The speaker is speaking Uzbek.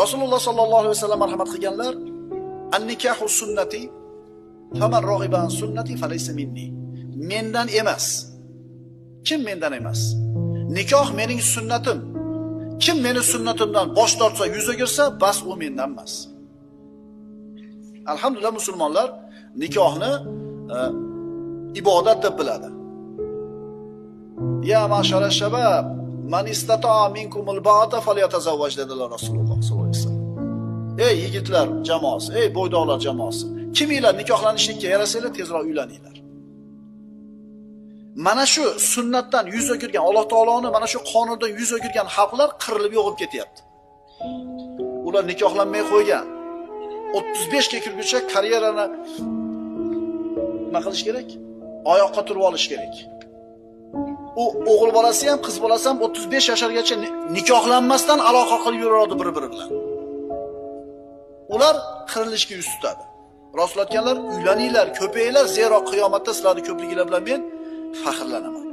Rasululloh sallallohu alayhi vasallam marhamat qilganlar, an-nikahu sunnati faman raghiba an sunnati falaysa minni. Mendan emas. Kim mendan emas? Nikoh mening sunnatim. Kim meni sunnatimdan bosh tortsa, yuz o'girsa, bas u mendan emas. Alhamdulillah musulmonlar nikohni ibodat deb biladi. Ya mashara shabab, man istata'a minkumul ba'ata falyatazawwaj dedilar Rasululloh sollallohu alayhi vasallam. Ey yigitlar jamoasi, ey bo'ydoqlar jamoasi, kiminglar nikohlanishlikka yarasanglar tezroq uylaninglar. Mana shu sunnatdan yuz o'girgan, Alloh taoloning mana shu qonundan yuz o'girgan xalqlar qirilib yo'qib ketyapti. Ular nikohlanmay qo'ygan. 35 ga kirguncha karyerani nima qilish kerak? Oyoqqa turib olish kerak. U o'g'il bolasi ham, qiz bolasi ham 35 yoshlargacha nikohlanmasdan aloqa qilib yuradi bir-biri bilan. Ular qirilishga yuz tutadi. Rasul aytganlar, uylaninglar, ko'payinglar, zero qiyomatda sizlarning ko'pliginglar bilan men faxrlanaman.